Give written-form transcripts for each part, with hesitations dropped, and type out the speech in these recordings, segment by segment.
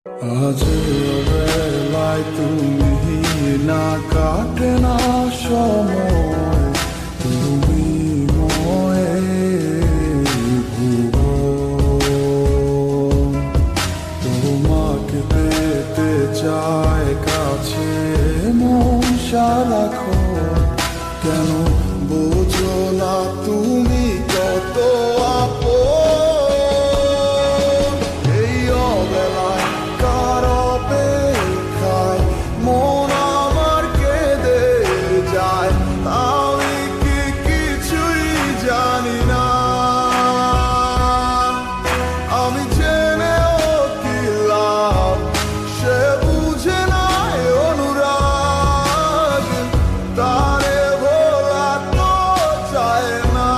আজ বেলায় তুমি না কাটে না সময়, তুমি ময়ে ভুবন। তোমাকে পেতে চায় কাছে মন সারাক্ষণ, কেন বোঝো না তুমি কত আপন। এই অবেলায় কার অপেক্ষায় মন আমার কেঁদে যায়, আমি কি কিছুই জানি না। আমি জেনেও কি লাভ, সে বুঝে নাই অনুরাগ, তারে ভোলা তো চায় না।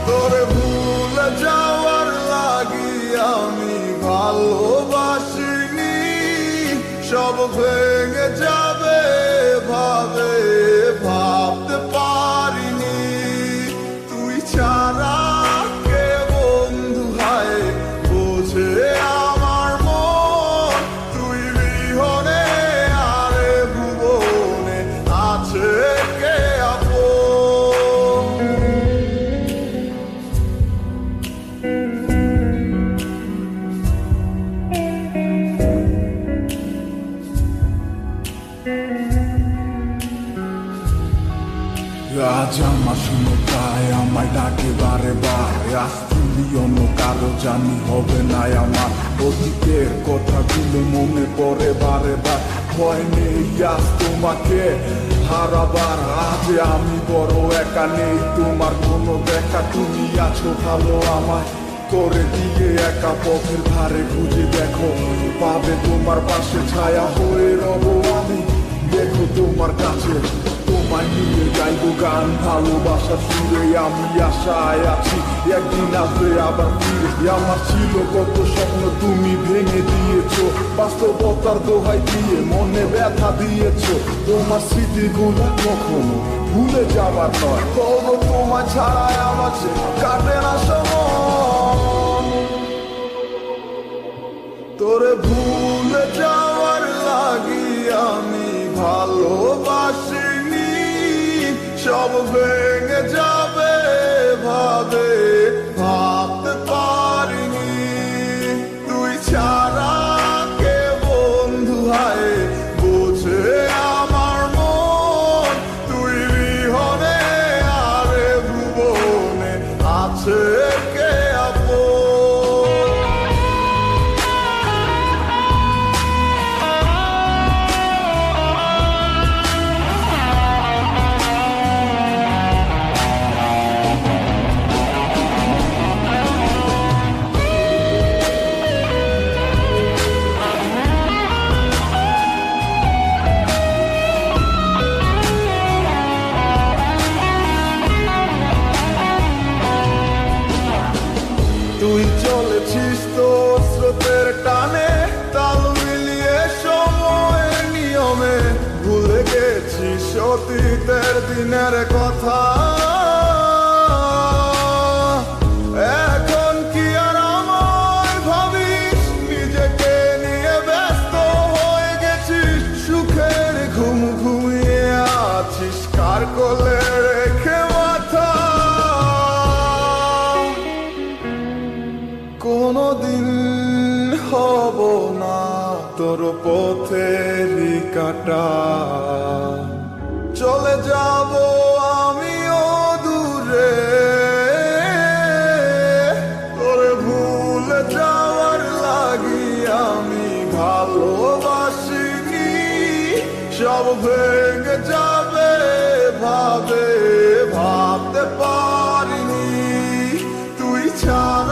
তোরে ভুলে যাওয়ার লাগি আমি ভালোবাসিনি, সব ভেঙে যাবে ভাবে ভাবতে পারিনি। তুই ছাড়া কে বন্ধু হায় বোঝে আমার মন, তুই বিহনে আরে ভুবনে আছে কে আপন। আজ আমার শুনে তাই আমায় ডাকে বারে বার, আজ তুমি অন্য কারো জানি হবে না আমার। অতীতের কথাগুলো মনে পড়ে বারে বার, ভয় নেই আজ তোমাকে হারাবার। আজ আমি বড় একা, নেই তোমার কোনো দেখা, তুমি আছো ভালো আমায় করে দিয়ে একা। পথের ধারে খুঁজে দেখো, পাবে তোমার পাশে ছায়া হয়ে রব আমি। দেখো তোমার কাছে তোমায় নিয়ে গাইবো গান, ভালোবাসা সুরে আমি আশায় আছি একদিন আসবে আবার ফিরে। আমার ছিল কত স্বপ্ন তুমি ভেঙে দিয়েছো, বাস্তবতার দোহাই দিয়ে মনে ব্যথা দিয়েছো। তোমার স্মৃতিগুলো কখনো ভুলে যাবার নয়, তবু তোমায় ছাড়াই আমার কাটে না সময়। তোরে ভুলে যাওয়ার লাগি আমি ভালোবাসিনি, সব ভেঙে যাবে ভাবে ভাবতে পারিনি। তুই ছাড়া কে বন্ধু হায় বোঝে আমার মন, তুই বিহনে আরে ভুবনে আছে কে আপন। তুই চলেছিস তো স্রোতের টানে, তাল মিলিয়ে সময়ের নিয়মে, ভুলে গেছিস অতীতের দিনের কথা। এখন কি আর আমায় ভাবিস, নিজেকে নিয়ে ব্যস্ত হয়ে গেছিস, সুখের ঘুম ঘুমিয়ে আছিস কার কোলে রেখে মাথা। কোনদিন হব না তোর পথেরই কাটা, চলে যাব আমিও দূরে। তোরে ভুলে যাওয়ার লাগি আমি ভালোবাসিনি, সব ভেঙে যাবে ভাবে ভাবতে পারিনি। তুই ছাড়া